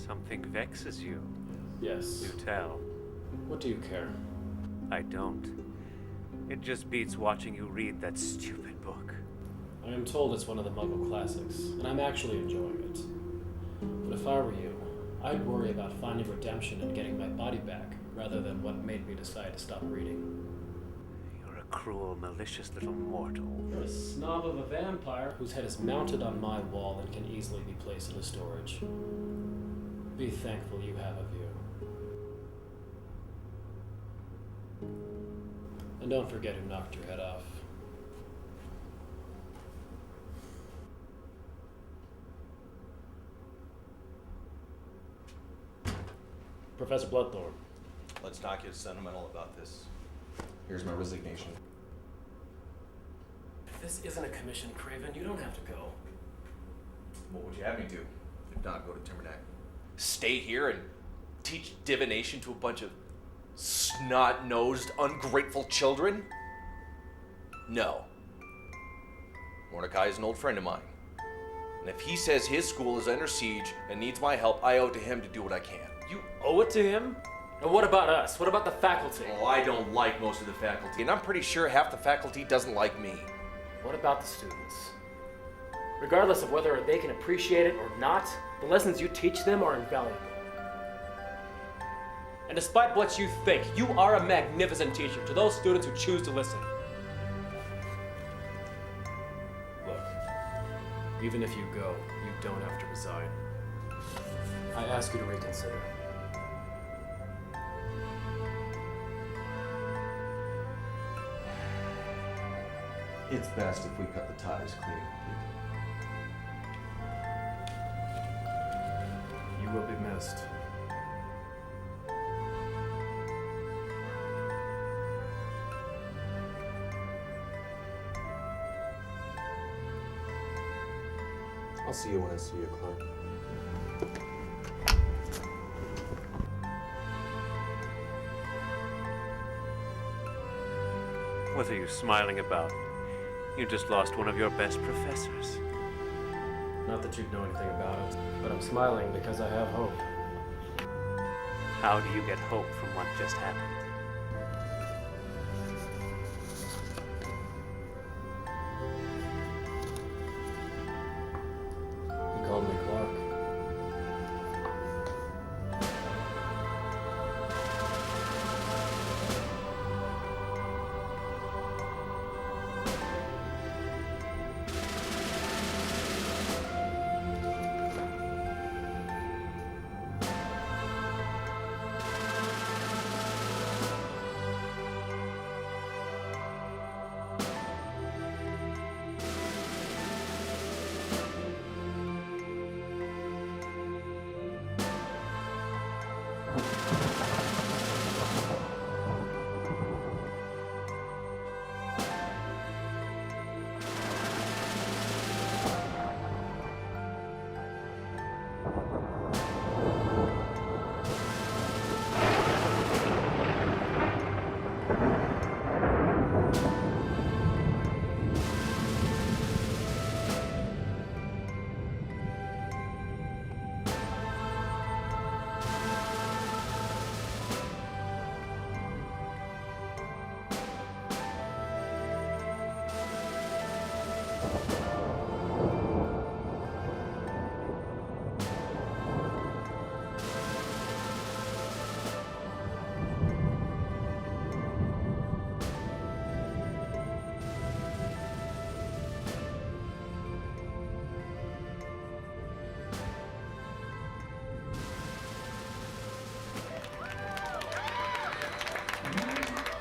Something vexes you. Yes. You tell. What do you care? I don't. It just beats watching you read that stupid book. I am told it's one of the Muggle classics, and I'm actually enjoying it. But if I were you, I'd worry about finding redemption and getting my body back, rather than what made me decide to stop reading. You're a cruel, malicious little mortal. You're a snob of a vampire whose head is mounted on my wall and can easily be placed into storage. Be thankful you have a view. And don't forget who knocked your head off. Professor Bloodthorn. Let's not get sentimental about this. Here's my resignation. If this isn't a commission, Craven, you don't have to go. What would you have me do? If not, go to Timberneck. Stay here and teach divination to a bunch of snot-nosed, ungrateful children? No. Mordecai is an old friend of mine. And if he says his school is under siege and needs my help, I owe it to him to do what I can. You owe it to him? And what about us? What about the faculty? Oh, I don't like most of the faculty, and I'm pretty sure half the faculty doesn't like me. What about the students? Regardless of whether they can appreciate it or not, the lessons you teach them are invaluable. And despite what you think, you are a magnificent teacher to those students who choose to listen. Look, even if you go, you don't have to resign. I ask you to reconsider. It's best if we cut the ties clean and complete. You will be missed. I'll see you when I see you, Clark. What are you smiling about? You just lost one of your best professors. Not that you'd know anything about it, but I'm smiling because I have hope. How do you get hope from what just happened? He called me Clark.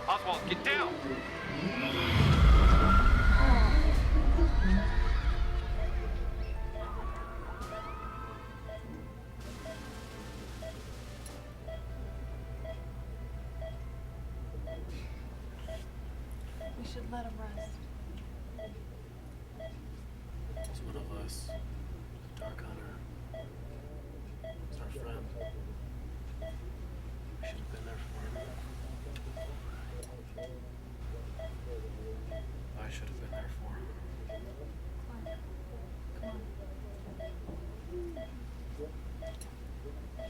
Oswald, get down! We should let him rest. He's one of us. Dark Hunter. He's our friend. We should have been there for him. I should have been there for him. Clark, come on.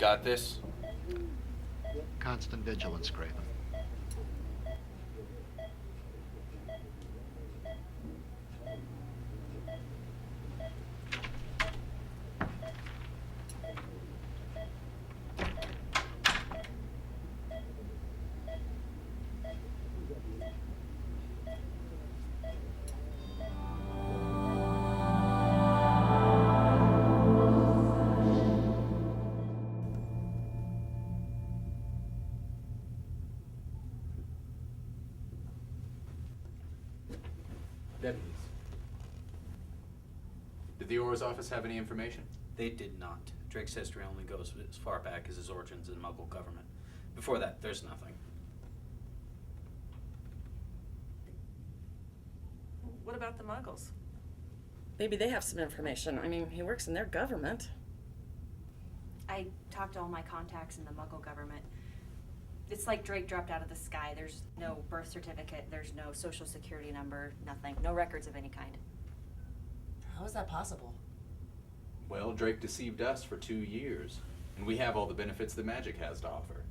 got this? Constant vigilance, Craven. Deputies. Did the Aura's office have any information? They did not. Drake's history only goes as far back as his origins in Muggle government. Before that, there's nothing. What about the Muggles? Maybe they have some information. I mean, he works in their government. I talked to all my contacts in the Muggle government. It's like Drake dropped out of the sky. There's no birth certificate, there's no social security number, nothing. No records of any kind. How is that possible? Well, Drake deceived us for 2 years, and we have all the benefits that magic has to offer.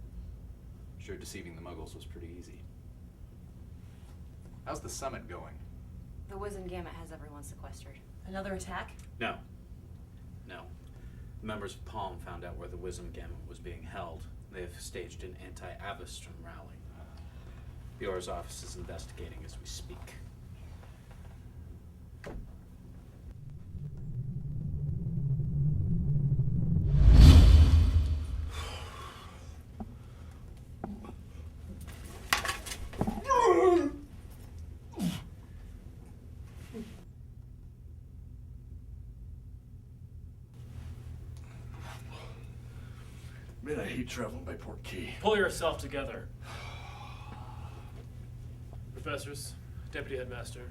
Sure, deceiving the Muggles was pretty easy. How's the summit going? The Wizengamot has everyone sequestered. Another attack? No. No. Members of Palm found out where the Wizengamot was being held. They have staged an anti-Avastron rally. The Aura's office is investigating as we speak. Man, I hate traveling by Port Key. Pull yourself together. Professors, Deputy Headmaster,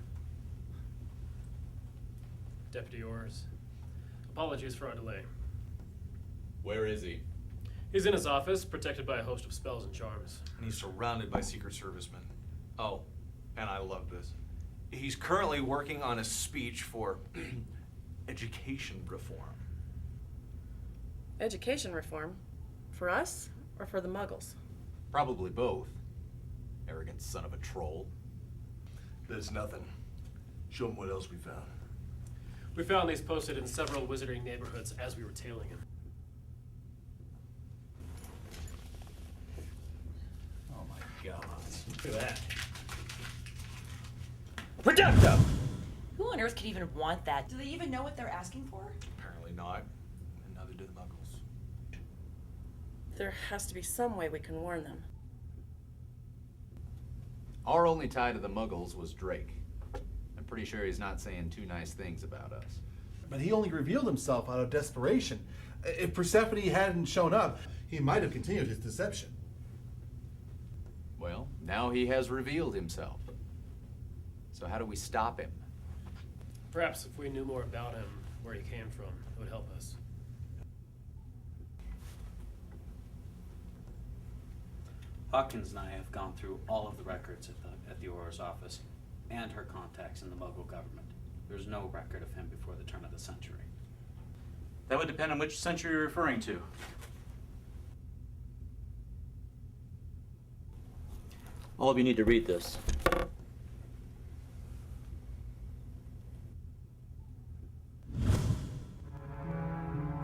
Deputy Orrs. Apologies for our delay. Where is he? He's in his office, protected by a host of spells and charms. And he's surrounded by Secret Servicemen. Oh, and I love this. He's currently working on a speech for education reform. Education reform? For us or for the Muggles? Probably both. Arrogant son of a troll. There's nothing. Show him what else we found. We found these posted in several wizarding neighborhoods as we were tailing him. Oh my god. Look at that. Producto! Who on earth could even want that? Do they even know what they're asking for? Apparently not, and neither do the Muggles. There has to be some way we can warn them. Our only tie to the Muggles was Drake. I'm pretty sure he's not saying too nice things about us. But he only revealed himself out of desperation. If Persephone hadn't shown up, he might have continued his deception. Well, now he has revealed himself. So how do we stop him? Perhaps if we knew more about him, where he came from, it would help us. Hawkins and I have gone through all of the records at the Aura's office and her contacts in the Muggle government. There's no record of him before the turn of the century. That would depend on which century you're referring to. All of you need to read this.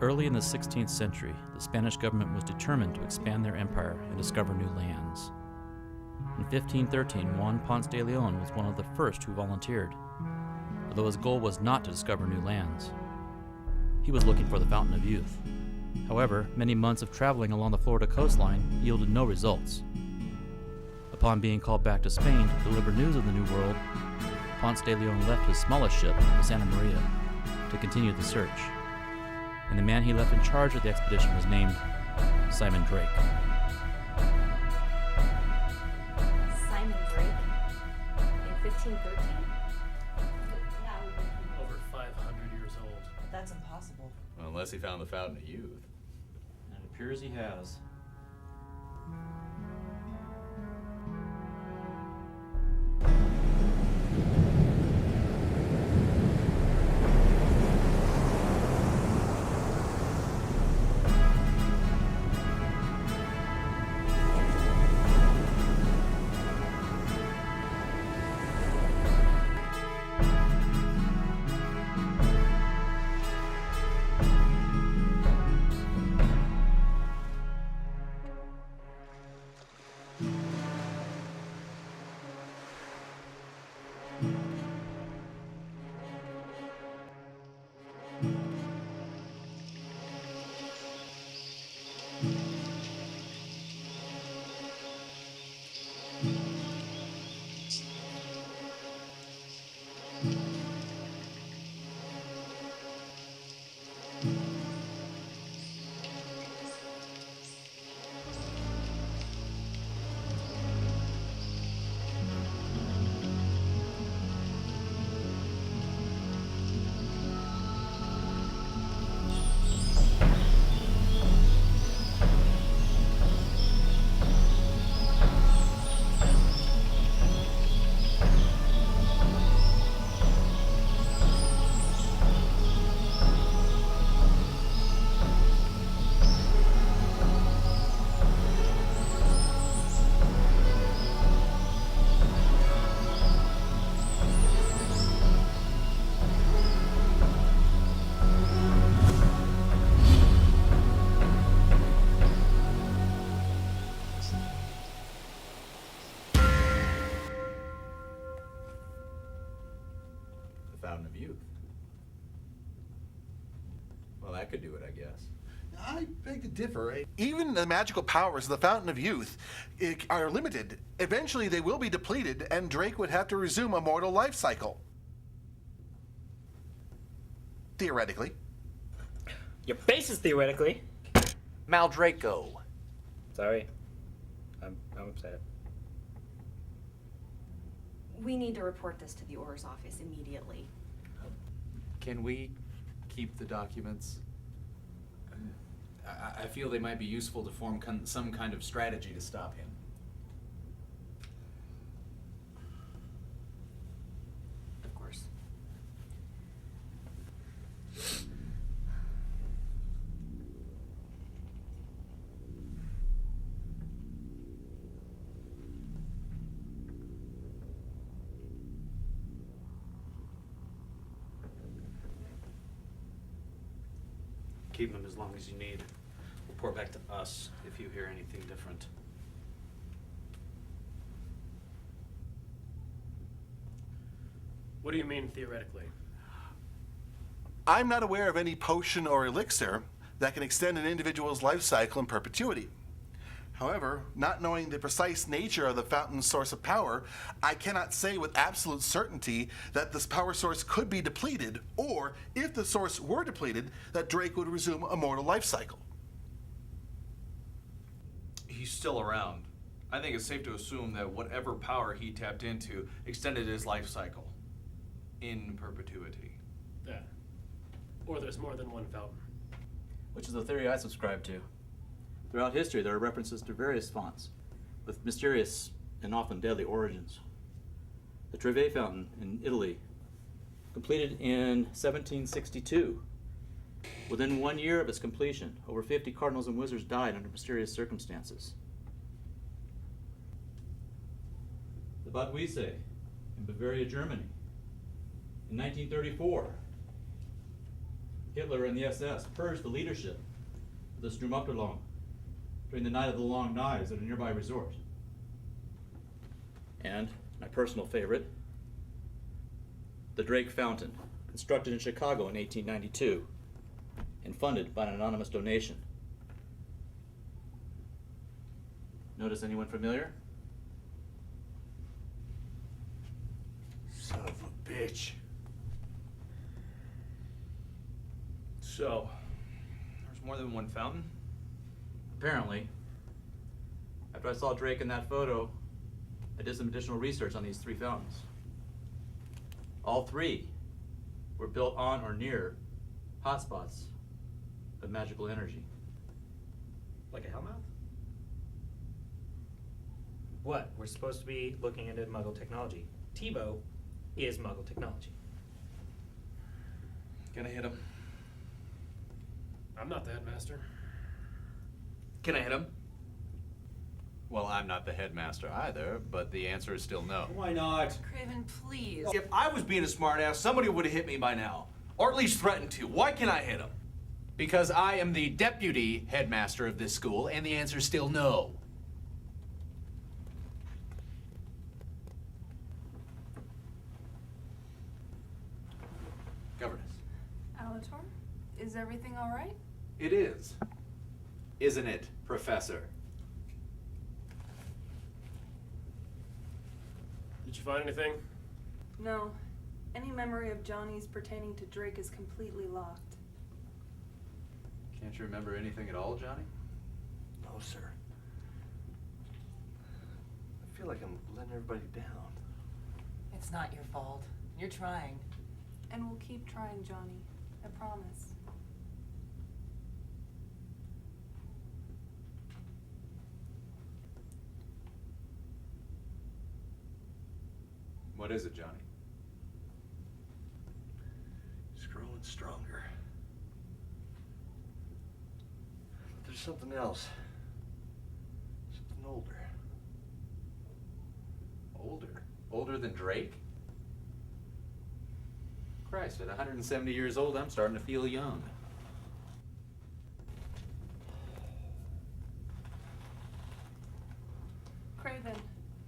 Early in the 16th century, the Spanish government was determined to expand their empire and discover new lands. In 1513, Juan Ponce de Leon was one of the first who volunteered, although his goal was not to discover new lands. He was looking for the Fountain of Youth. However, many months of traveling along the Florida coastline yielded no results. Upon being called back to Spain to deliver news of the New World, Ponce de Leon left his smallest ship, the Santa Maria, to continue the search. And the man he left in charge of the expedition was named Simon Drake. Simon Drake? In 1513? Over 500 years old. That's impossible. Well, unless he found the Fountain of Youth. And it appears he has. Fountain of Youth. Well, that could do it, I guess. I beg to differ. Even the magical powers of the Fountain of Youth are limited. Eventually, they will be depleted, and Drake would have to resume a mortal life cycle. Theoretically. Your face is theoretically. Maldraco. Sorry. I'm upset. We need to report this to the Auror's office immediately. Can we keep the documents? I feel they might be useful to form some kind of strategy to stop him. Of course. Keep them as long as you need. Report back to us if you hear anything different. What do you mean, theoretically? I'm not aware of any potion or elixir that can extend an individual's life cycle in perpetuity. However, not knowing the precise nature of the fountain's source of power, I cannot say with absolute certainty that this power source could be depleted, or if the source were depleted, that Drake would resume a mortal life cycle. He's still around. I think it's safe to assume that whatever power he tapped into extended his life cycle in perpetuity. Yeah. Or there's more than one fountain. Which is the theory I subscribe to. Throughout history, there are references to various fonts with mysterious and often deadly origins. The Trevi Fountain in Italy, completed in 1762. Within 1 year of its completion, over 50 cardinals and wizards died under mysterious circumstances. The Bad Wiese in Bavaria, Germany. In 1934, Hitler and the SS purged the leadership of the Sturmabteilung during the Night of the Long Knives at a nearby resort. And my personal favorite, the Drake Fountain, constructed in Chicago in 1892 and funded by an anonymous donation. Notice anyone familiar? Son of a bitch. So, there's more than one fountain? Apparently. After I saw Drake in that photo, I did some additional research on these 3 fountains. All 3 were built on or near hotspots of magical energy. Like a hellmouth? What? We're supposed to be looking into Muggle technology. Tebow is Muggle technology. Gonna hit him. I'm not the headmaster. Can I hit him? Well, I'm not the headmaster either, but the answer is still no. Why not? Craven, please. If I was being a smartass, somebody would have hit me by now. Or at least threatened to. Why can't I hit him? Because I am the deputy headmaster of this school, and the answer is still no. Governess. Alator, is everything all right? It is. Isn't it, Professor? Did you find anything? No. Any memory of Johnny's pertaining to Drake is completely locked. Can't you remember anything at all, Johnny? No, sir. I feel like I'm letting everybody down. It's not your fault. You're trying. And we'll keep trying, Johnny. I promise. What is it, Johnny? It's growing stronger. But there's something else. Something older. Older? Older than Drake? Christ, at 170 years old, I'm starting to feel young. Craven,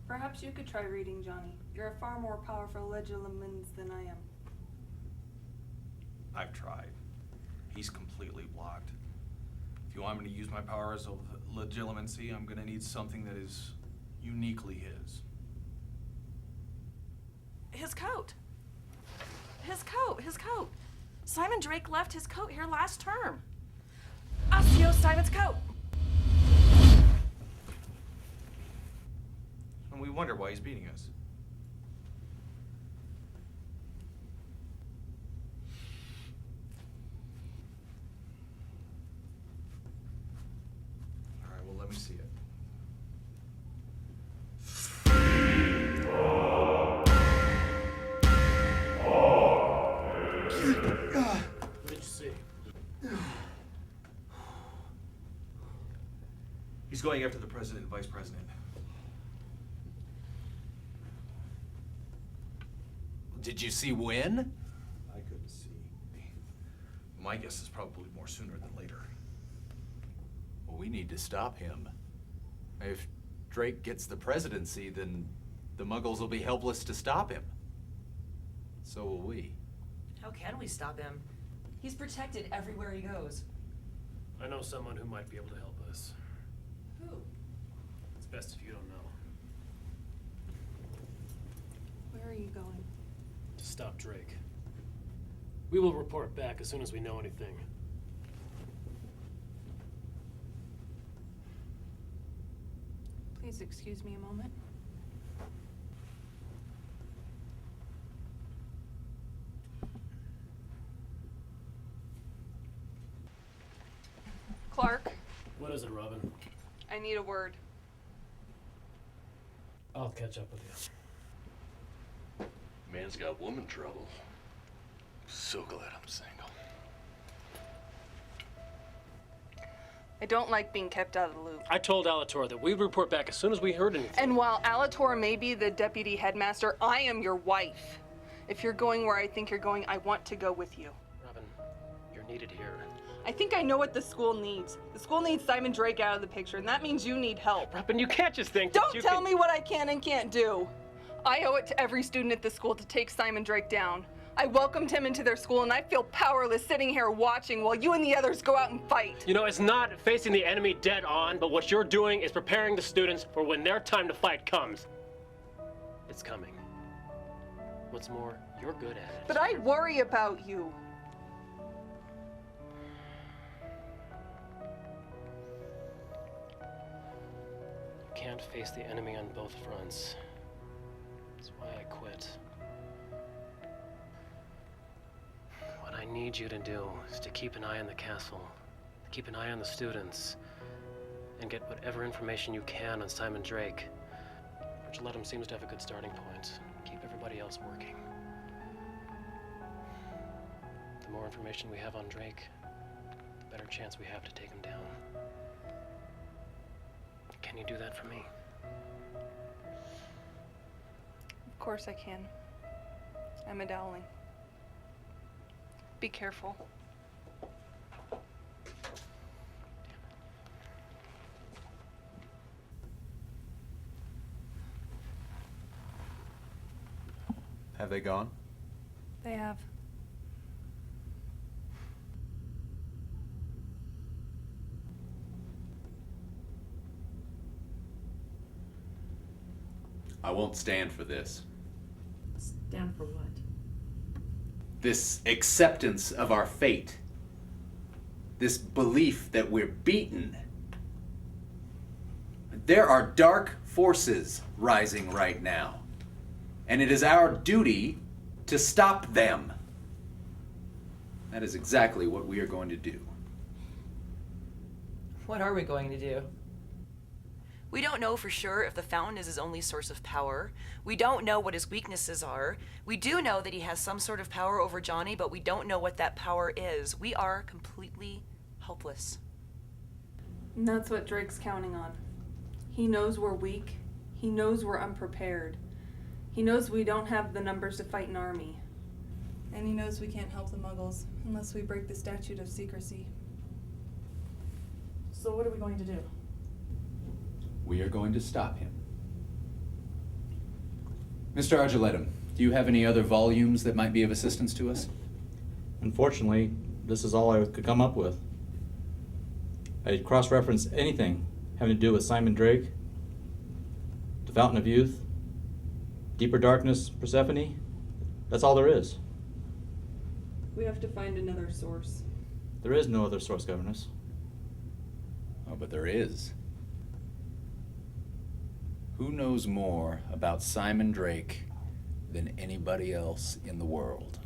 perhaps you could try reading Johnny. You're a far more powerful legilimens than I am. I've tried. He's completely blocked. If you want me to use my powers of legitimacy, I'm gonna need something that is uniquely his. His coat. His coat. Simon Drake left his coat here last term. Osteo Simon's coat. And we wonder why he's beating us. All right, well, let me see it. What did you see? He's going after the president and vice president. Did you see when? I couldn't see. My guess is probably more sooner than later. Well, we need to stop him. If Drake gets the presidency, then the Muggles will be helpless to stop him. So will we. How can we stop him? He's protected everywhere he goes. I know someone who might be able to help us. Who? It's best if you don't know. Where are you going? To stop Drake. We will report back as soon as we know anything. Please excuse me a moment. Clark, What is it, Robin? I need a word. I'll catch up with you. Man's got woman trouble. So glad I'm single. I don't like being kept out of the loop. I told Alator that we'd report back as soon as we heard anything. And while Alator may be the deputy headmaster, I am your wife. If you're going where I think you're going, I want to go with you. Robin, you're needed here. I think I know what the school needs. The school needs Simon Drake out of the picture, and that means you need help. Robin, you can't just think Don't tell me what I can and can't do. I owe it to every student at the school to take Simon Drake down. I welcomed him into their school, and I feel powerless sitting here watching while you and the others go out and fight. You know, it's not facing the enemy dead on, but what you're doing is preparing the students for when their time to fight comes. It's coming. What's more, you're good at it. But I worry about you. You can't face the enemy on both fronts. That's why I quit. What I need you to do is to keep an eye on the castle, keep an eye on the students, and get whatever information you can on Simon Drake. Gillette seems to have a good starting point. Keep everybody else working. The more information we have on Drake, the better chance we have to take him down. Can you do that for me? Of course I can. Emma Dowling. Be careful. Have they gone? They have. I won't stand for this. Stand for what? This acceptance of our fate. This belief that we're beaten. There are dark forces rising right now, and it is our duty to stop them. That is exactly what we are going to do. What are we going to do? We don't know for sure if the fountain is his only source of power. We don't know what his weaknesses are. We do know that he has some sort of power over Johnny, but we don't know what that power is. We are completely helpless. And that's what Drake's counting on. He knows we're weak. He knows we're unprepared. He knows we don't have the numbers to fight an army. And he knows we can't help the Muggles unless we break the statute of secrecy. So what are we going to do? We are going to stop him. Mr. Argeletum, do you have any other volumes that might be of assistance to us? Unfortunately, this is all I could come up with. I cross-referenced anything having to do with Simon Drake, the Fountain of Youth, Deeper Darkness, Persephone. That's all there is. We have to find another source. There is no other source, Governess. Oh, but there is. Who knows more about Simon Drake than anybody else in the world?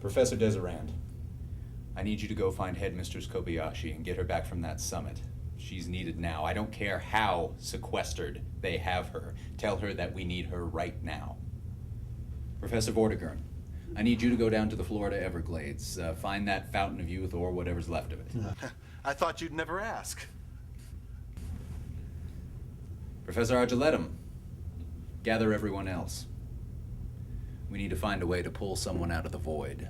Professor Desirand, I need you to go find Headmistress Kobayashi and get her back from that summit. She's needed now. I don't care how sequestered they have her. Tell her that we need her right now. Professor Vortigern, I need you to go down to the Florida Everglades. Find that Fountain of Youth or whatever's left of it. I thought you'd never ask. Professor Argeletum, gather everyone else. We need to find a way to pull someone out of the void.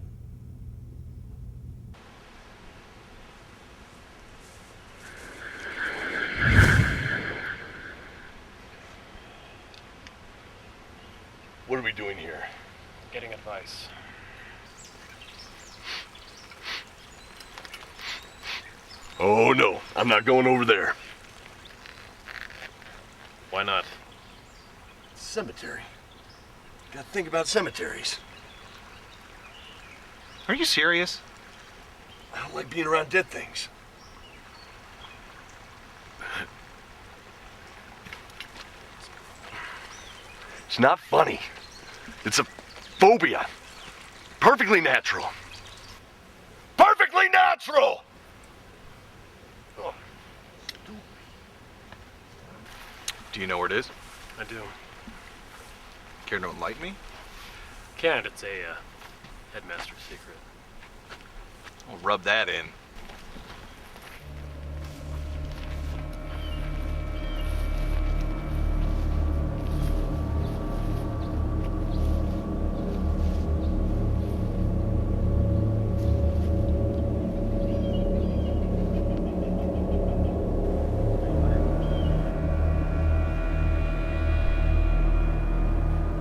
What are we doing here? Getting advice. Oh no, I'm not going over there. Why not? Cemetery. Gotta think about cemeteries. Are you serious? I don't like being around dead things. It's not funny. It's a phobia. Perfectly natural. Perfectly natural! Oh. Do you know where it is? I do. Care to enlighten me? Can't. It's a headmaster's secret. I'll rub that in.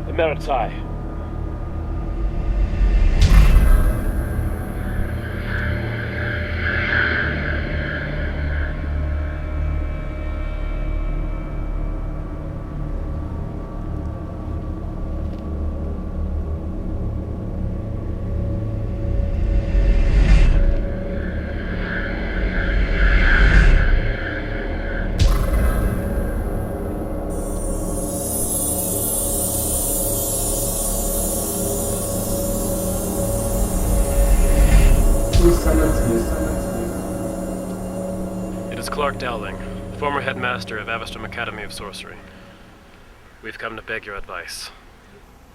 Emeritai. It is Clark Dowling, former headmaster of Avestrom Academy of Sorcery. We've come to beg your advice.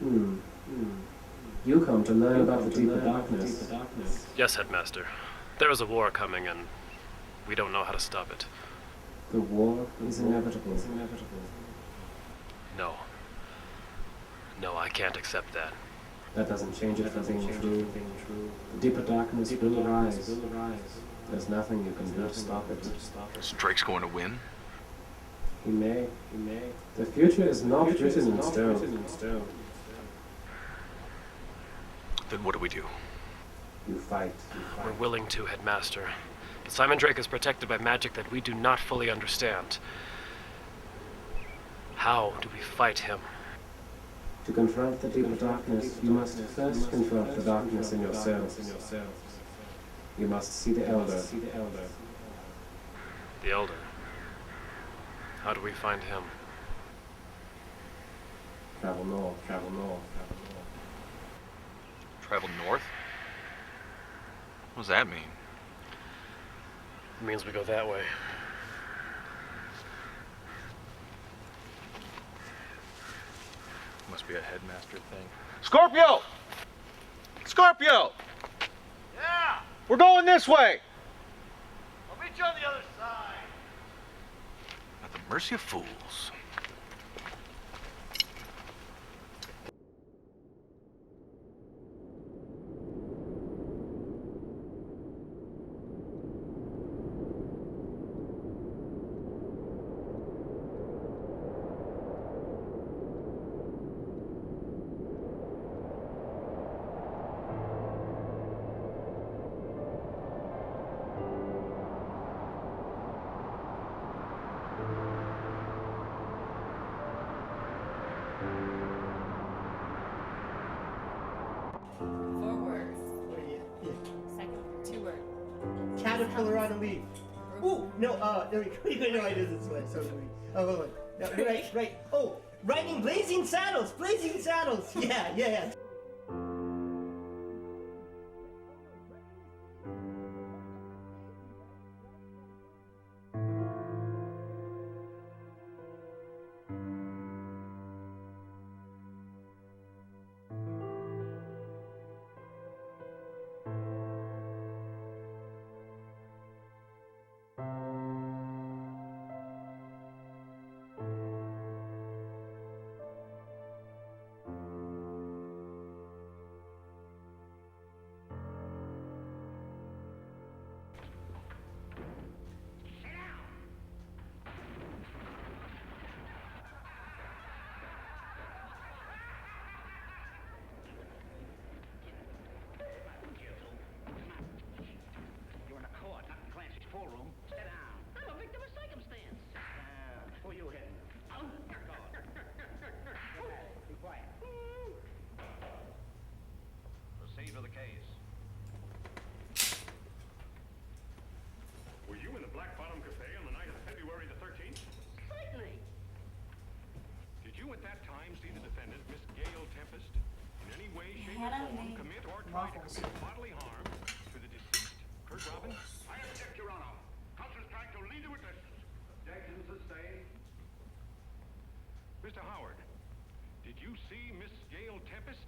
You come to learn about the deeper darkness. Yes, headmaster. There is a war coming, and we don't know how to stop it. The war is inevitable. No. No, I can't accept that. That doesn't change it from being true. The deeper darkness will arise. There's nothing you can do to stop it. So Drake's going to win? He may. The future is not written in stone. Then what do we do? You fight. We're willing to, headmaster. But Simon Drake is protected by magic that we do not fully understand. How do we fight him? To confront the deeper darkness, you must first confront the darkness in yourselves. You must see the Elder. The Elder? How do we find him? Travel north. Travel north? What does that mean? It means we go that way. Must be a headmaster thing. Scorpio! Scorpio! Yeah! We're going this way! I'll meet you on the other side. At the mercy of fools. caterpillar on a leaf. Ooh, no, there we go. You know I do this way. So do we. Oh, hold on. No, right. Oh, riding blazing saddles. Yeah. Room. Sit down. I'm a victim of circumstance. Who you hitting? Be quiet. Proceed with the case. Were you in the Black Bottom Cafe on the night of February the 13th? Certainly. Did you at that time see the defendant, Miss Gail Tempest, in any way, shape, or form commit or try to commit bodily harm to the deceased, Kurt Robin? I object, Your Honor. Counsel's trying to lead the witness. Objection sustained. Mr. Howard, did you see Miss Gail Tempest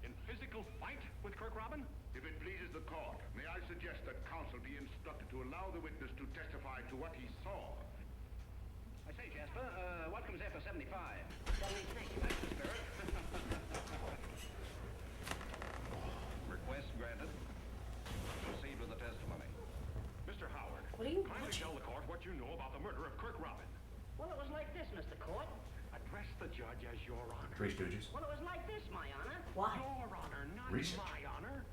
in physical fight with Kirk Robin? If it pleases the court, may I suggest that counsel be instructed to allow the witness to testify to what he saw. I say, Jasper, what comes after 75? 76. That's the spirit. Request granted. Proceed with the testimony. Mr. Howard, What are you kindly tell the court what you know about the murder of Kirk Robin. Well, it was like this, Mr. Court. Address the judge as Your Honor. Three Stooges. Well, it was like this, my honor. Your Honor, not Research. my honor.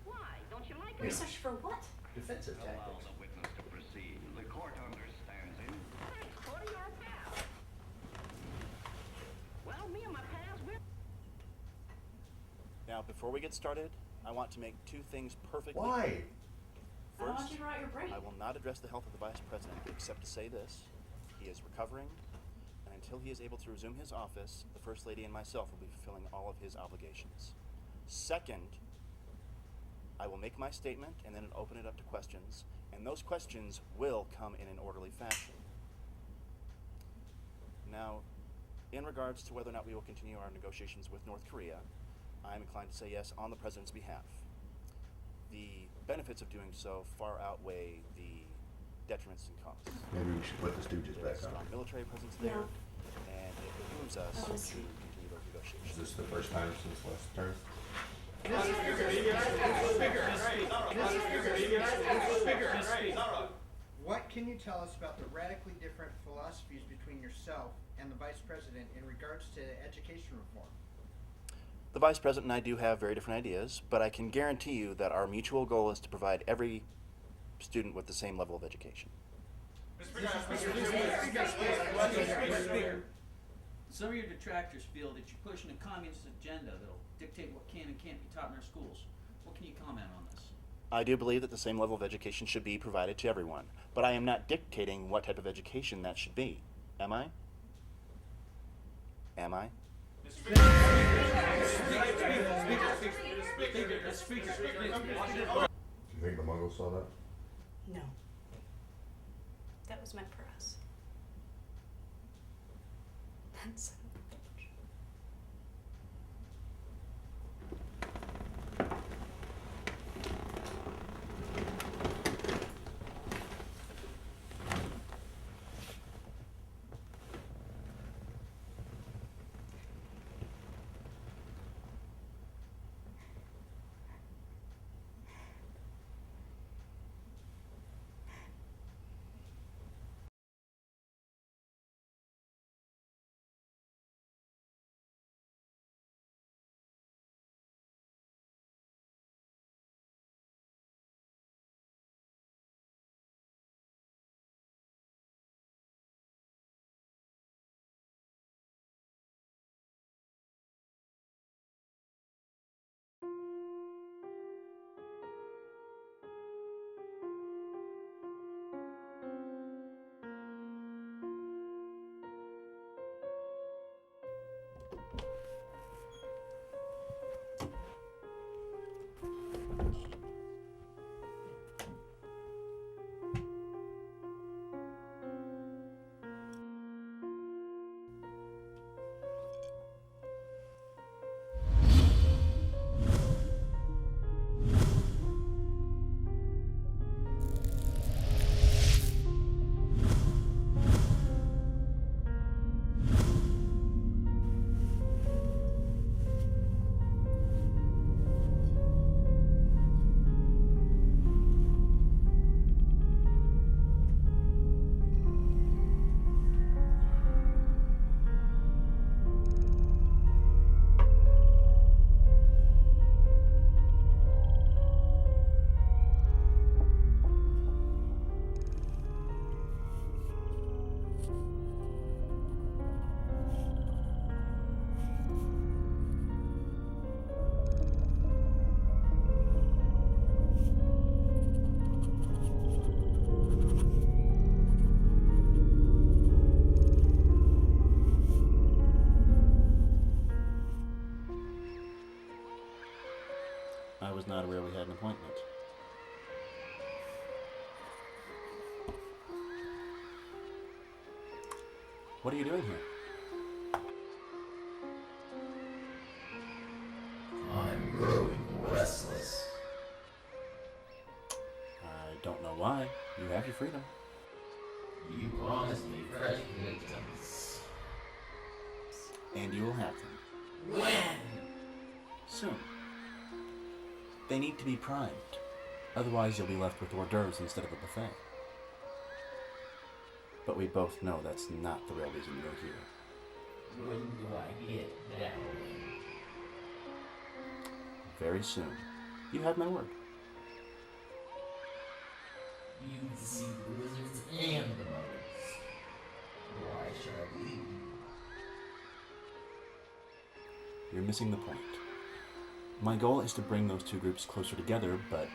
Why? Don't you like Research for what? Defensive Allow tactics. the witness to proceed. The court understands him. Thanks, Cordy, you're a pal. Well, me and my pals, we're... Now, before we get started, I want to make two things perfectly Why? clear. I don't want First, you to rot your brain. I will not address the health of the Vice President except to say this. He is recovering, and until he is able to resume his office, the First Lady and myself will be fulfilling all of his obligations. Second, I will make my statement and then open it up to questions, and those questions will come in an orderly fashion. Now, in regards to whether or not we will continue our negotiations with North Korea, I'm inclined to say yes on the President's behalf. The benefits of doing so far outweigh the detriments and costs. Maybe we should put the Stooges There's back on. strong military presence there, and it behooves us to continue those negotiations. Is this the first time since last term? What can you tell us about the radically different philosophies between yourself and the Vice President in regards to education reform? The Vice President and I do have very different ideas, but I can guarantee you that our mutual goal is to provide every student with the same level of education. Some of your detractors feel that you're pushing a communist agenda that'll dictate what can and can't be taught in our schools. What can you comment on this? I do believe that the same level of education should be provided to everyone, but I am not dictating what type of education that should be. Am I? Am I? Do you think the Muggles saw that? No. That was meant for us. That's What are you doing here? I'm growing restless. I don't know why. You have your freedom. You promised me fresh victims. And you will have them. When? Soon. They need to be primed. Otherwise, you'll be left with hors d'oeuvres instead of a buffet. But we both know that's not the real reason you're here. When do I get that one? Very soon. You have my word. You deceive the wizards and the muggles. Why should I believe you? You're missing the point. My goal is to bring those two groups closer together, but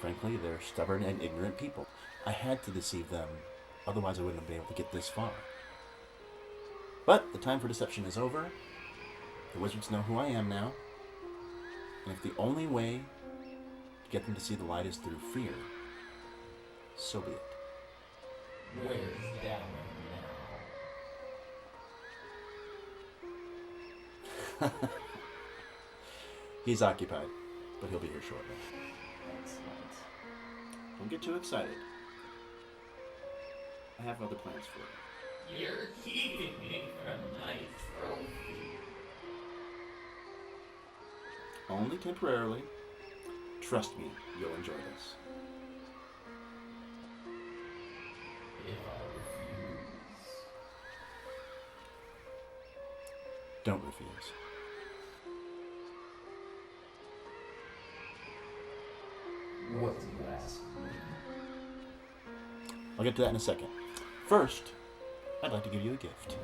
frankly, they're stubborn and ignorant people. I had to deceive them, otherwise I wouldn't have been able to get this far. But the time for deception is over. The wizards know who I am now. And if the only way to get them to see the light is through fear, so be it. Where's Dallin now? He's occupied, but he'll be here shortly. Excellent. Don't get too excited. I have other plans for you. You're keeping me from my trophy. Only temporarily. Trust me, you'll enjoy this. If I refuse. Don't refuse. What do you ask me? I'll get to that in a second. First, I'd like to give you a gift.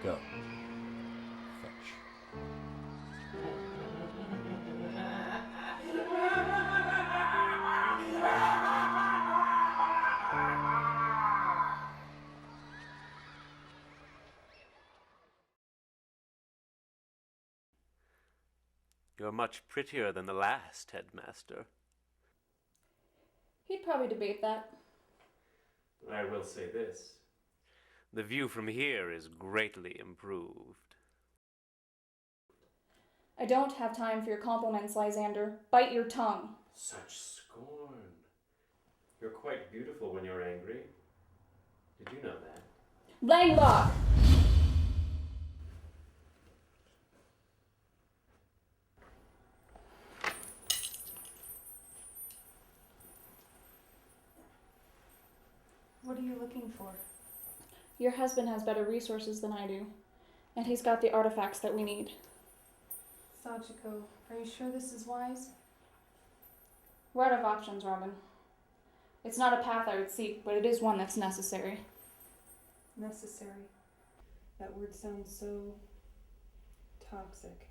Go. Fetch. You're much prettier than the last headmaster. He'd probably debate that. I will say this. The view from here is greatly improved. I don't have time for your compliments, Lysander. Bite your tongue. Such scorn. You're quite beautiful when you're angry. Did you know that? Langlock! What are you looking for? Your husband has better resources than I do, and he's got the artifacts that we need. Sachiko, are you sure this is wise? We're out of options, Robin. It's not a path I would seek, but it is one that's necessary. Necessary. That word sounds so toxic,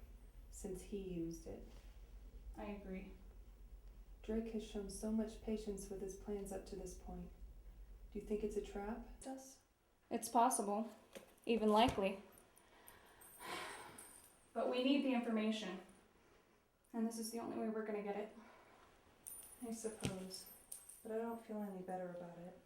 since he used it. I agree. Drake has shown so much patience with his plans up to this point. Do you think it's a trap? It's possible, even likely. But we need the information, and this is the only way we're gonna get it. I suppose, but I don't feel any better about it.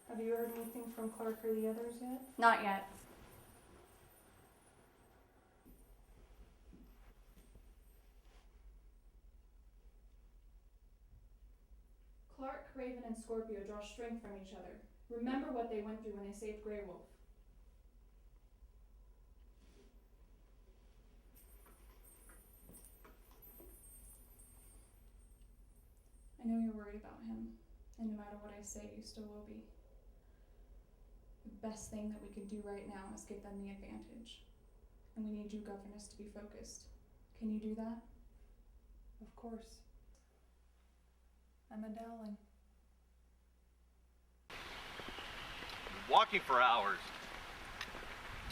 Have you heard anything from Clark or the others yet? Not yet. Clark, Raven, and Scorpio draw strength from each other. Remember what they went through when they saved Grey Wolf. I know you're worried about him, And no matter what I say, you still will be. The best thing that we can do right now is give them the advantage. And we need you, governess, to be focused. Can you do that? Of course. I'm a Dowling. Walking for hours.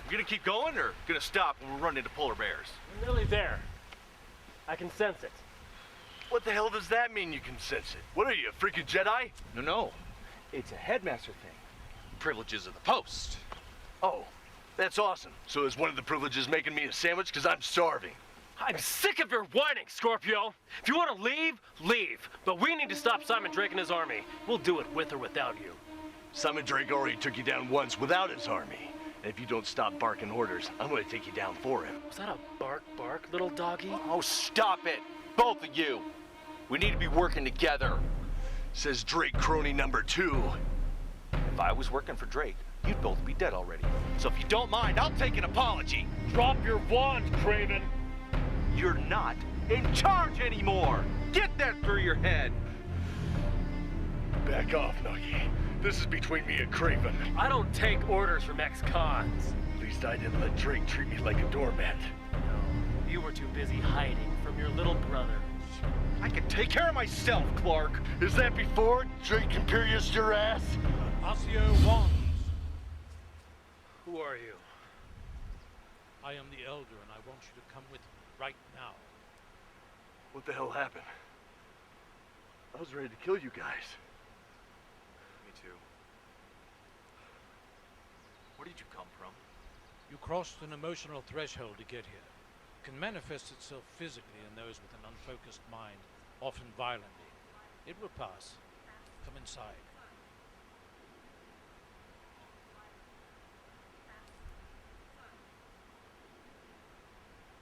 You gonna keep going or gonna stop when we run into polar bears? We're nearly there. I can sense it. What the hell does that mean you can sense it? What are you, a freaking Jedi? No. It's a headmaster thing. Privileges of the post. Oh, that's awesome. So is one of the privileges making me a sandwich because I'm starving? I'm sick of your whining, Scorpio. If you want to leave, leave. But we need to stop Simon Drake and his army. We'll do it with or without you. Simon Drake already took you down once without his army. And if you don't stop barking orders, I'm gonna take you down for him. Was that a bark, little doggy? Oh, stop it! Both of you! We need to be working together. Says Drake crony number 2. If I was working for Drake, you'd both be dead already. So if you don't mind, I'll take an apology. Drop your wand, Craven! You're not in charge anymore! Get that through your head! Back off, Nuggy. This is between me and Craven. I don't take orders from ex-cons. At least I didn't let Drake treat me like a doormat. No, you were too busy hiding from your little brother. I can take care of myself, Clark. Is that before Drake imperious your ass? Osseo Wands. Who are you? I am the Elder, and I want you to come with me right now. What the hell happened? I was ready to kill you guys. Me too. Where did you come from? You crossed an emotional threshold to get here. It can manifest itself physically in those with an unfocused mind, often violently. It will pass. Come inside.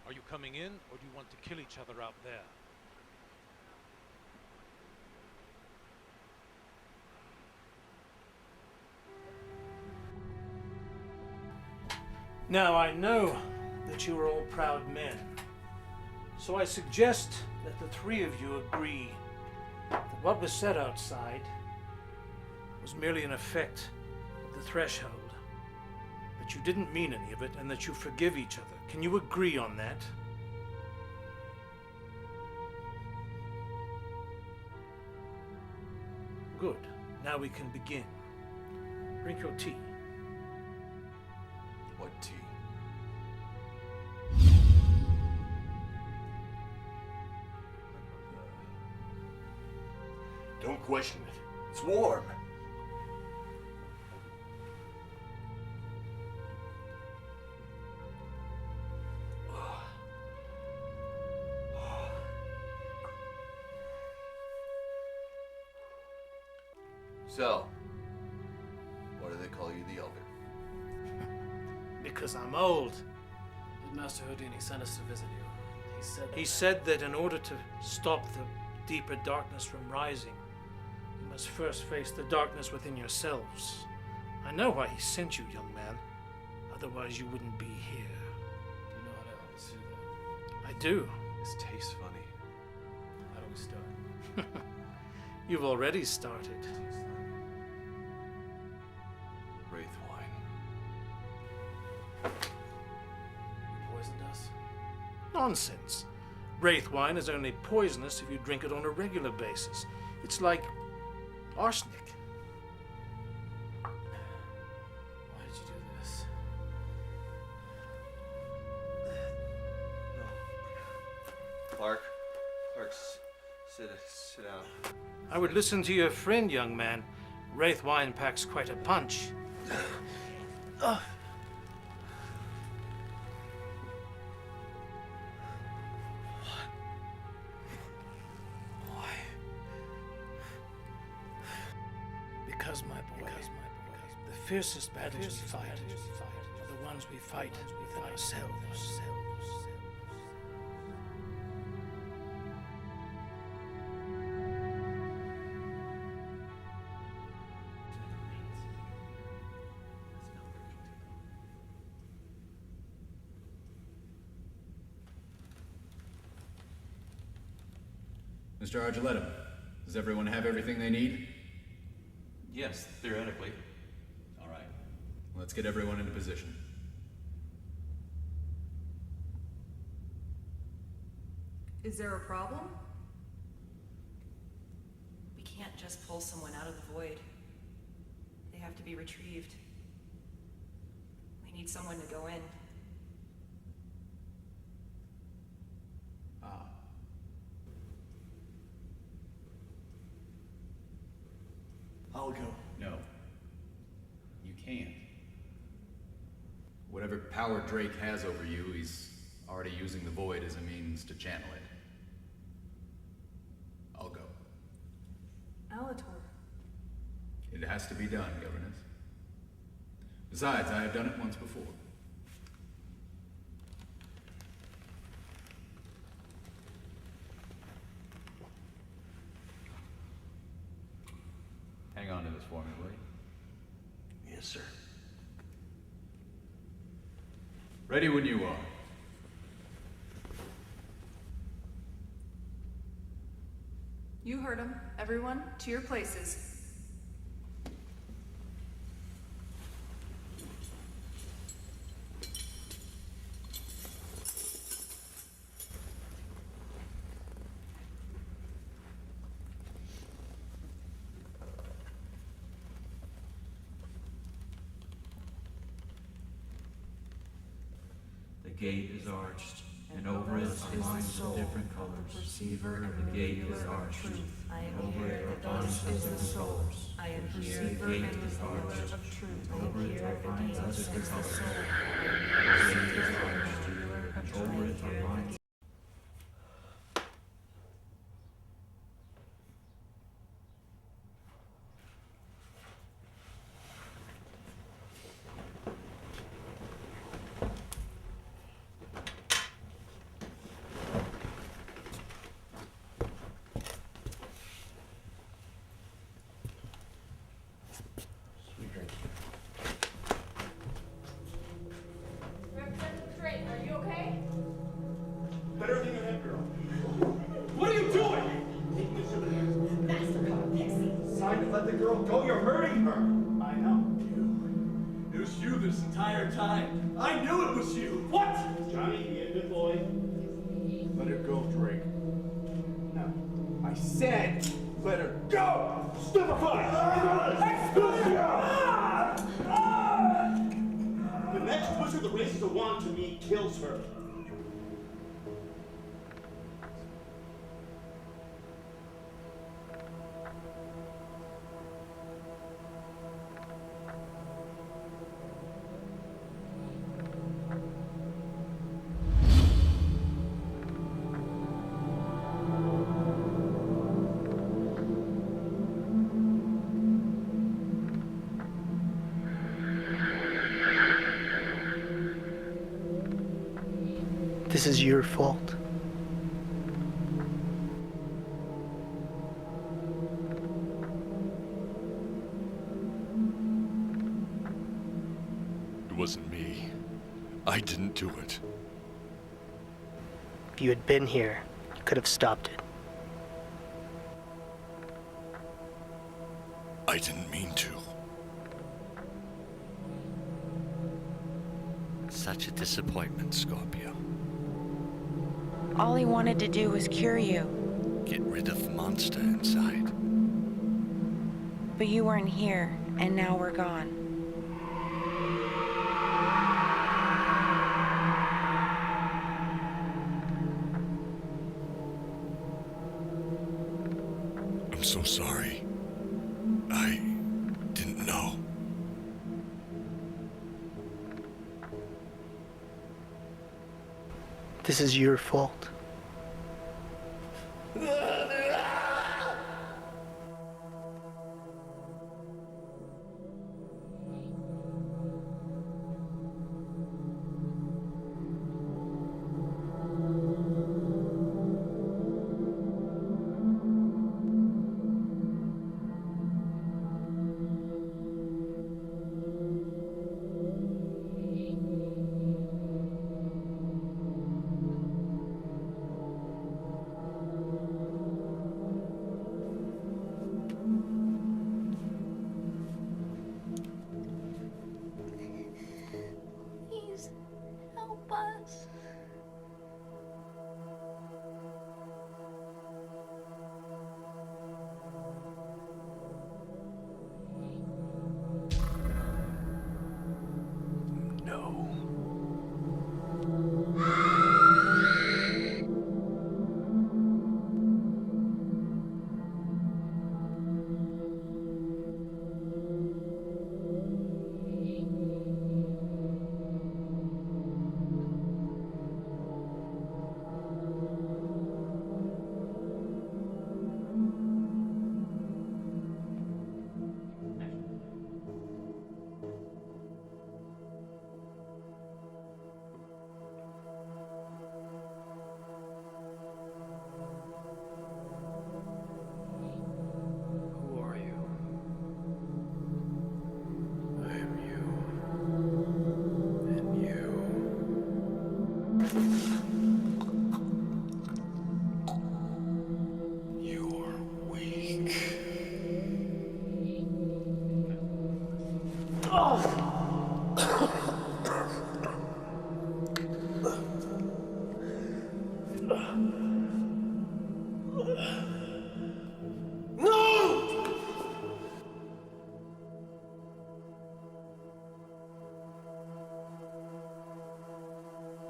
Are you coming in, or do you want to kill each other out there? Now I know that you are all proud men, so I suggest that the three of you agree that what was said outside was merely an effect of the threshold, that you didn't mean any of it, and that you forgive each other. Can you agree on that? Good. Now we can begin. Drink your tea. What tea? Don't question it. It's warm. So, why do they call you the Elder? Because I'm old. Did Master Houdini send us to visit you? He said that in order to stop the deeper darkness from rising, you must first face the darkness within yourselves. I know why he sent you, young man. Otherwise you wouldn't be here. Do you know how to help us do that? I do. This tastes funny. How do we start? You've already started. Wraith wine. You poisoned us? Nonsense. Wraith wine is only poisonous if you drink it on a regular basis. It's like arsenic. Why did you do this? Clark, sit down. I would listen to your friend, young man. Wraith wine packs quite a punch. Because, my boy, the fiercest battles we fight are the ones we fight within ourselves. Mr. Argeletum, does everyone have everything they need? Yes, theoretically. All right. Let's get everyone into position. Is there a problem? We can't just pull someone out of the void. They have to be retrieved. We need someone to go in. I'll go. No. You can't. Whatever power Drake has over you, he's already using the void as a means to channel it. I'll go. Alator. It has to be done, Governess. Besides, I have done it once before. Hang on to this for me, will you? Yes, sir. Ready when you are. You heard him. Everyone, to your places. The gate is arched, and over it are lines of different colors. Perceiver and the gate is arched, and over it are lines of different colors. I am Perceiver perceiver and and the arched, of truth. and over it are lines of different colors. I The gate is arched, and over it are lines. Sweet drink. Representative Drake, are you okay? Better than your head, girl. What are you doing? Taking a souvenir. Master Pixie. Sign to let the girl go. You're hurting her. I know. It was you this entire time. I knew it was you. What? Johnny, be a good boy. Let her go, Drake. No. I said, let her go! Stupefy! The next wizard that raises a wand to me kills her. This is your fault. It wasn't me. I didn't do it. If you had been here, you could have stopped it. I didn't mean to. Such a disappointment, Scorpio. All he wanted to do was cure you. Get rid of the monster inside. But you weren't here, and now we're gone. I'm so sorry. I didn't know. This is your fault.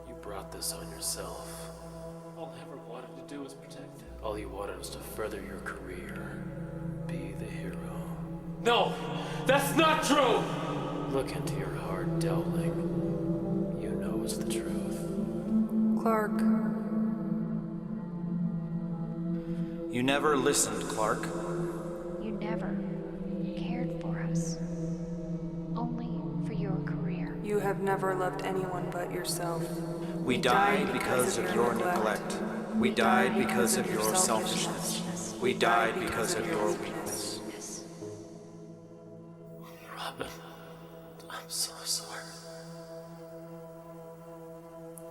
You brought this on yourself. All I ever wanted to do was protect it. All you wanted was to further your career. Be the hero. No! That's not true! Look into your heart, Dowling. You know it's the truth. Clark. You never listened, Clark. You never cared for us. Only for your career. You have never loved anyone but yourself. We died because of your neglect. We died because of your selfishness. We died because of your weakness. Robin, I'm so sorry.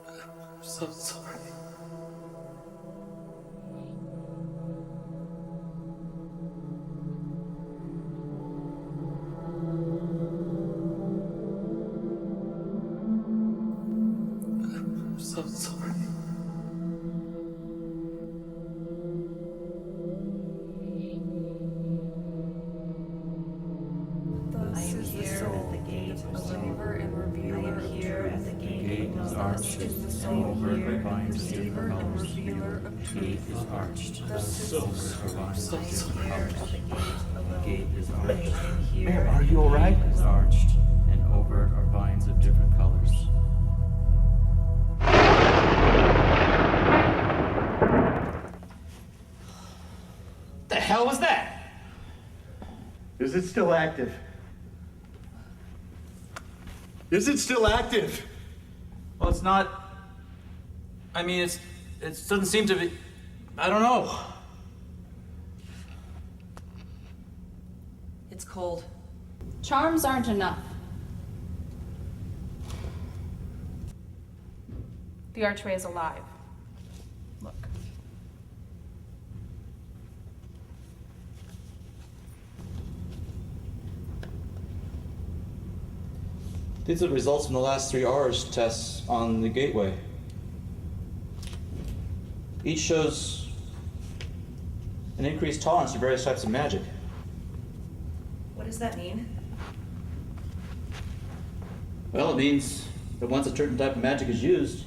I'm so sorry. I'm so sorry. Thus is the soul, deceiver and revealer of truth. The gate is arched, and over it binds Deceiver and revealer of truth. is arched. Thus is the Over soul. it binds I am different here colors. at the gate The alone. gate is arched. I am here Ma'am, at are the you alright? gate Is alone. arched, and over it are vines of different colors. The hell was that? Is it still active? Is it still active? Well, it's not. I mean, it doesn't seem to be. I don't know. It's cold. Charms aren't enough. The archway is alive. Look. These are results from the last 3 R's tests on the gateway. Each shows an increased tolerance to various types of magic. What does that mean? Well, it means that once a certain type of magic is used,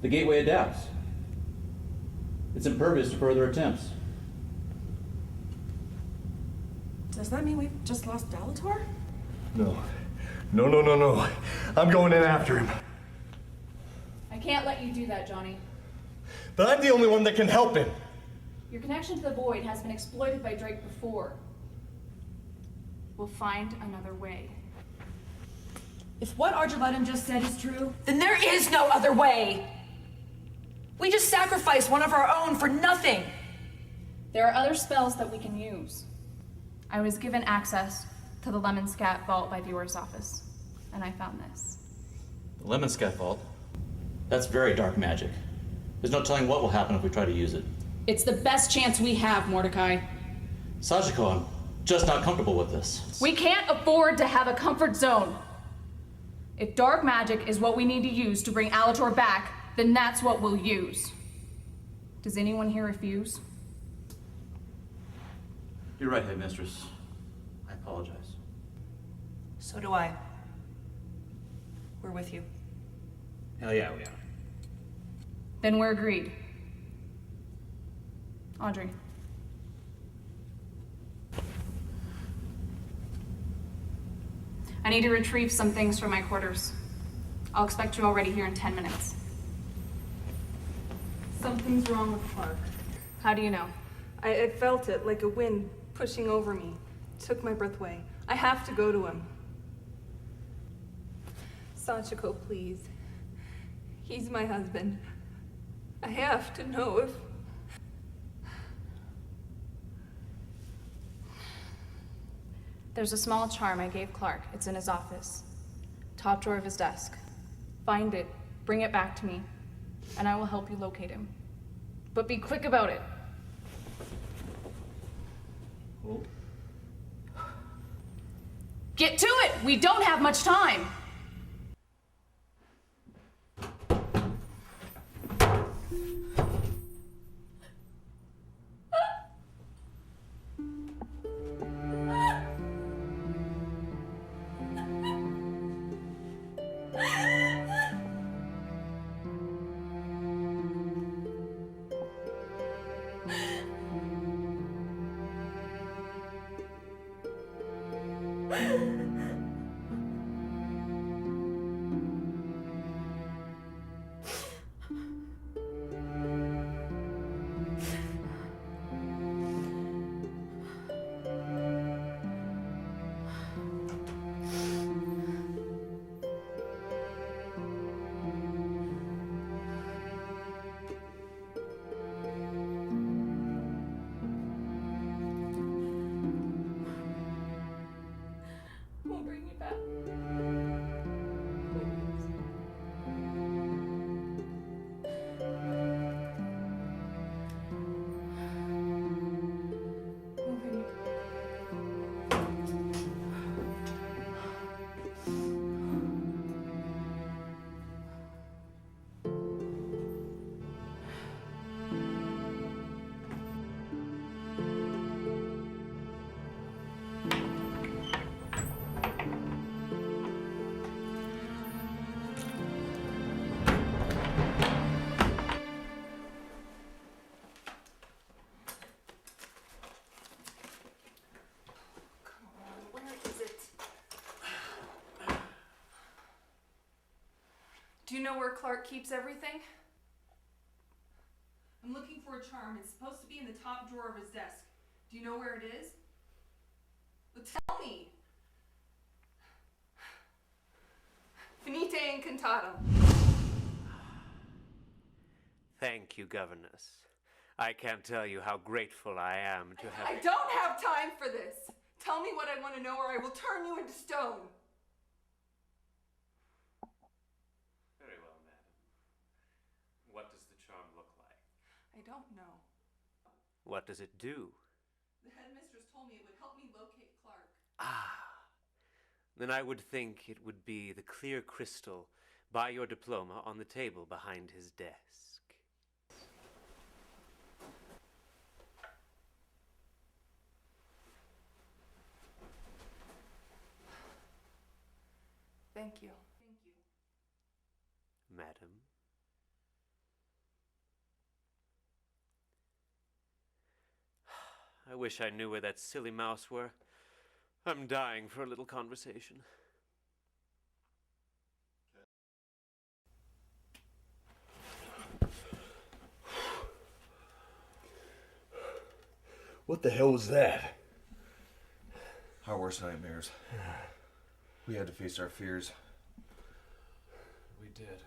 the gateway adapts. It's impervious to further attempts. Does that mean we've just lost Alator? No. No. I'm going in after him. I can't let you do that, Johnny. But I'm the only one that can help him. Your connection to the Void has been exploited by Drake before. We'll find another way. If what Arjuladen just said is true, then there is no other way! We just sacrificed one of our own for nothing! There are other spells that we can use. I was given access to the Lemon Scat Vault by Viewer's Office, and I found this. The Lemon Scat Vault? That's very dark magic. There's no telling what will happen if we try to use it. It's the best chance we have, Mordecai. Sachiko, I'm just not comfortable with this. We can't afford to have a comfort zone. If dark magic is what we need to use to bring Alator back, then that's what we'll use. Does anyone here refuse? You're right, Headmistress. I apologize. So do I. We're with you. Hell yeah, we are. Then we're agreed. Audrey. I need to retrieve some things from my quarters. I'll expect you already here in 10 minutes. Something's wrong with Clark. How do you know? I felt it like a wind pushing over me. Took my breath away. I have to go to him. Sachiko, please. He's my husband. I have to know if... There's a small charm I gave Clark. It's in his office. Top drawer of his desk. Find it, bring it back to me, and I will help you locate him. But be quick about it. Get to it! We don't have much time! We'll bring you back. We'll bring you Where is it? Do you know where Clark keeps everything? I'm looking for a charm. It's supposed to be in the top drawer of his desk. Do you know where it is? Well, tell me. Finite incantatum. Thank you, Governess. I can't tell you how grateful I am to have... I don't have time for this. Tell me what I want to know or I will turn you into stone. Very well, madam. What does the charm look like? I don't know. What does it do? The headmistress told me it would help me locate Clark. Ah. Then I would think it would be the clear crystal by your diploma on the table behind his desk. Thank you. Thank you. Madam. I wish I knew where that silly mouse were. I'm dying for a little conversation. What the hell was that? Our worst nightmares. We had to face our fears. We did.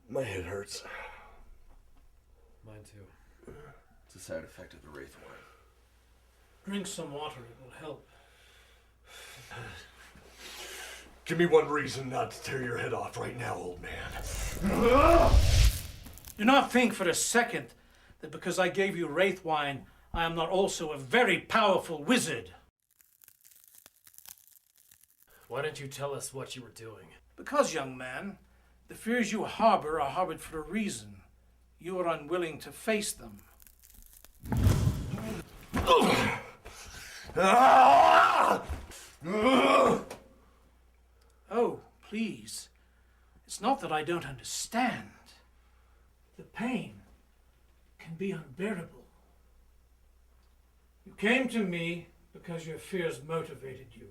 My head hurts. Mine too. It's a side effect of the Wraith wine. Drink some water, it will help. Give me one reason not to tear your head off right now, old man. Do not think for a second that because I gave you Wraith wine, I am not also a very powerful wizard. Why didn't you tell us what you were doing? Because, young man, the fears you harbor are harbored for a reason. You are unwilling to face them. Oh, please. It's not that I don't understand. The pain can be unbearable. You came to me because your fears motivated you.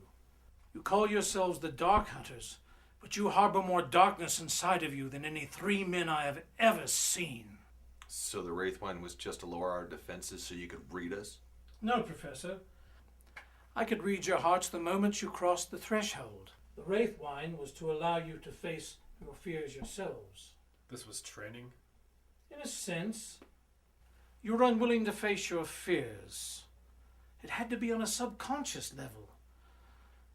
You call yourselves the Dark Hunters, but you harbor more darkness inside of you than any 3 men I have ever seen. So the Wraith wine was just to lower our defenses so you could read us? No, Professor. I could read your hearts the moment you crossed the threshold. The Wraith wine was to allow you to face your fears yourselves. This was training? In a sense. You were unwilling to face your fears. It had to be on a subconscious level.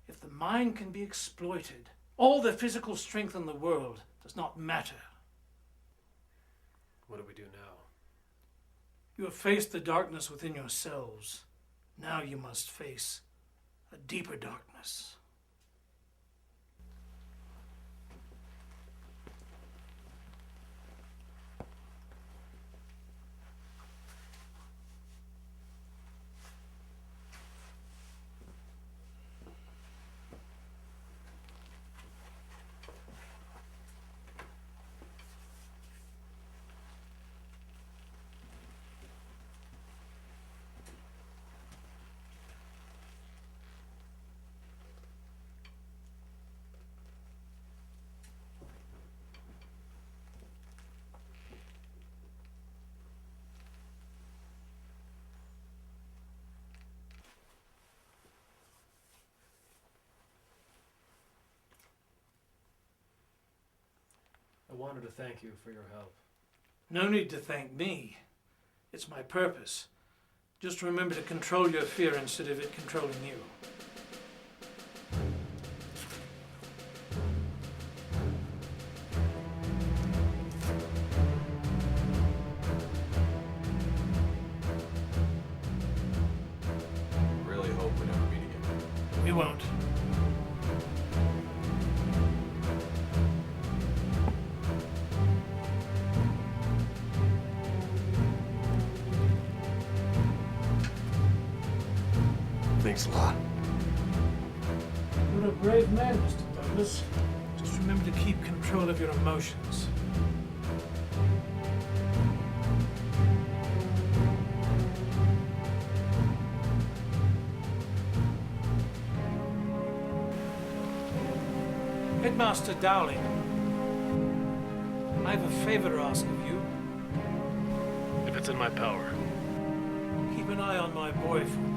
If the mind can be exploited, all the physical strength in the world does not matter. What do we do now? You have faced the darkness within yourselves. Now you must face a deeper darkness. I wanted to thank you for your help. No need to thank me. It's my purpose. Just remember to control your fear instead of it controlling you. Really hope we never meet again. We won't. Thanks a lot. You're a brave man, Mr. Douglas. Just remember to keep control of your emotions. Headmaster Dowling, I have a favor to ask of you. If it's in my power. Keep an eye on my boy for me.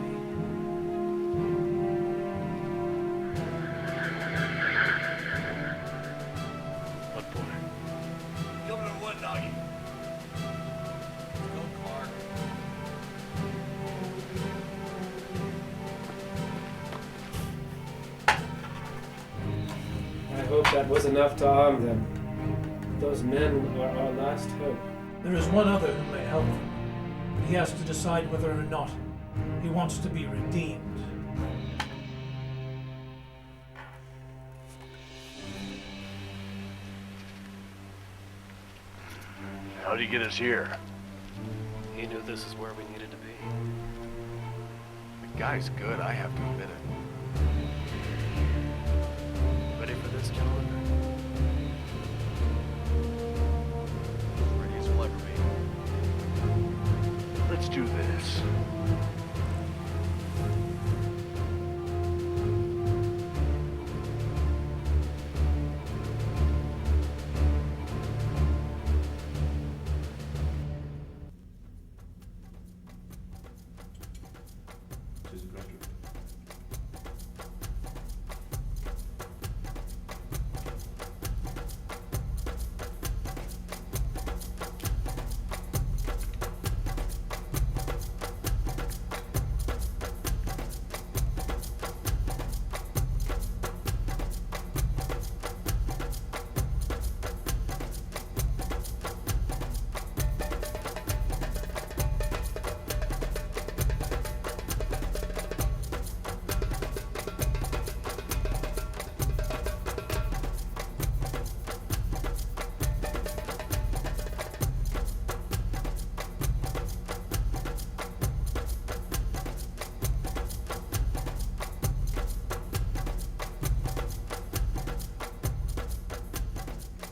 What boy? Coming in one doggy. Go, Clark. I hope that was enough to arm them. Those men are our last hope. There is one other who may help them, but he has to decide whether or not he wants to be redeemed. How'd he get us here? He knew this is where we needed to be. The guy's good, I have to admit it. Ready for this, gentlemen? Ready as we'll ever be. Let's do this.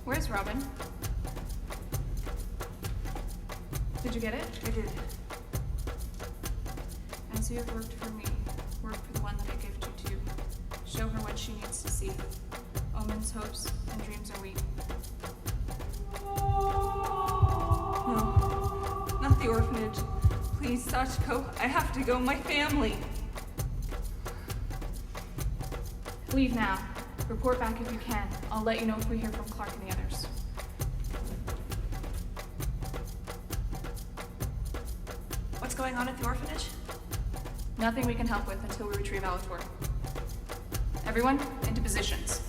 Where's Robin? Did you get it? I did. As you have worked for me, work for the one that I gift you to. Show her what she needs to see. Omens, hopes, and dreams are weak. No, not the orphanage. Please, Sachiko, I have to go. My family. Leave now. Report back if you can. I'll let you know if we hear from Clark and the others. What's going on at the orphanage? Nothing we can help with until we retrieve Alator. Everyone, into positions.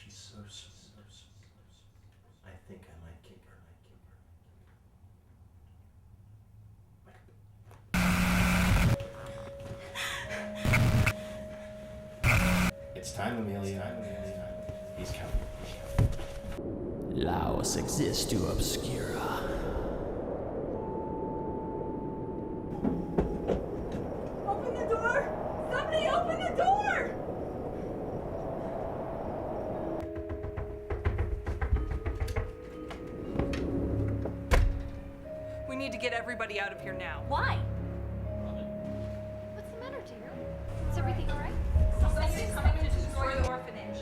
She's so sweet. I think I might keep her. It's time, Amelia. He's coming. Laos existu obscura. Open the door! Somebody open the door! We need to get everybody out of here now. Why? What's the matter, dear? Is everything all right? Somebody's coming to destroy the orphanage.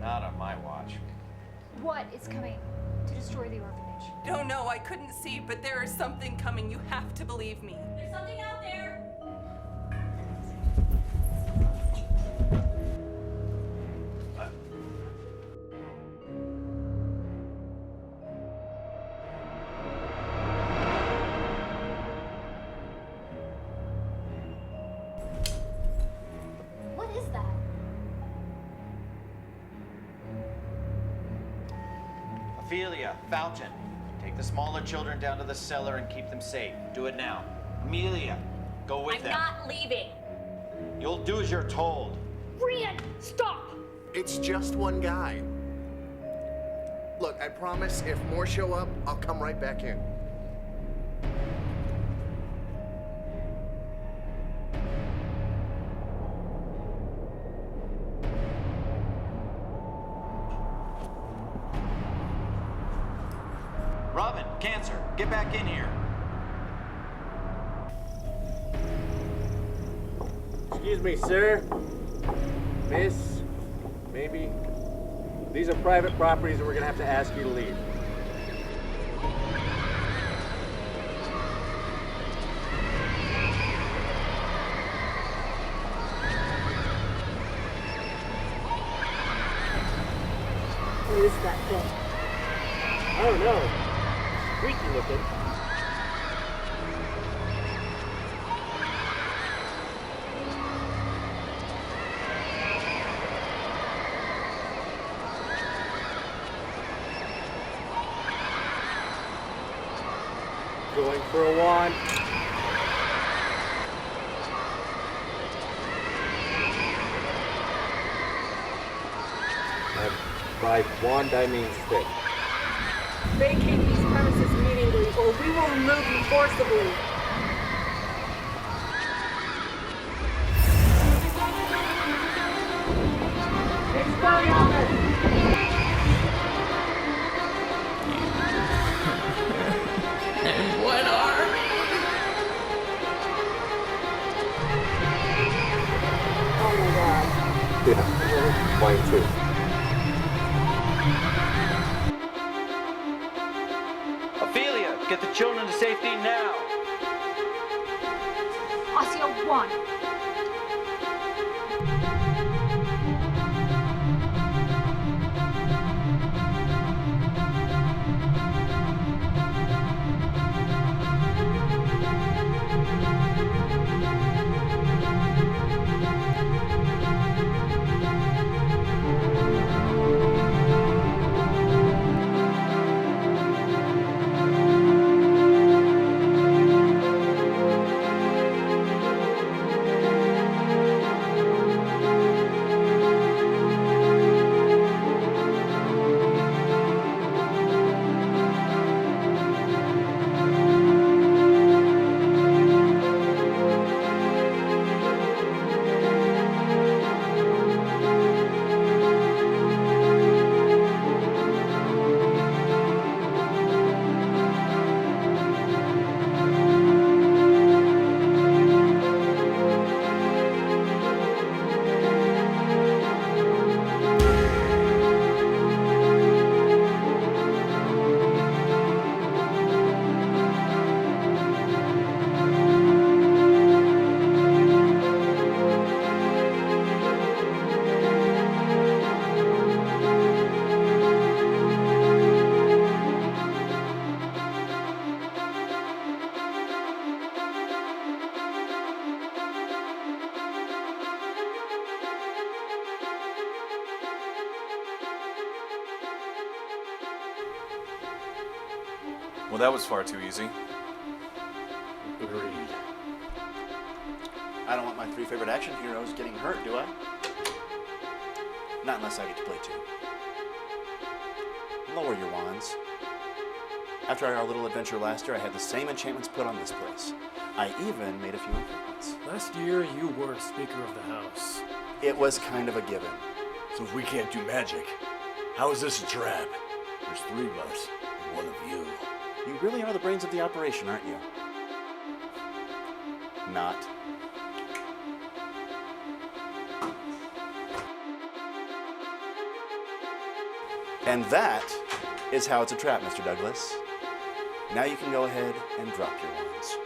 Not on my watch. What is coming to destroy the orphanage? Don't know, I couldn't see, but there is something coming. You have to believe me. There's something out there. What is that? Ophelia, Falcon, take the smaller children down to the cellar and keep them safe. Do it now. Amelia, go with them. I'm not leaving. You'll do as you're told. Rian, stop! It's just one guy. Look, I promise if more show up, I'll come right back in. Robin, Cancer, get back in here. Excuse me, sir. Miss, maybe. These are private properties and we're gonna have to ask you to leave. What is that thing? I don't know. Freaky looking. Going for a wand. And by wand I mean stick. Vacate these premises immediately, or we will remove you forcibly. And what army? Oh my god. Yeah, mine too. Ophelia, get the children to safety now. Osio 1. Well, that was far too easy. Agreed. I don't want my 3 favorite action heroes getting hurt, do I? Not unless I get to play too. Lower your wands. After our little adventure last year, I had the same enchantments put on this place. I even made a few improvements. Last year, you weren't Speaker of the House. It was kind of a given. So if we can't do magic, how is this a trap? There's 3 of us and 1 of you. You really are the brains of the operation, aren't you? Not. And that is how it's a trap, Mr. Douglas. Now you can go ahead and drop your wands.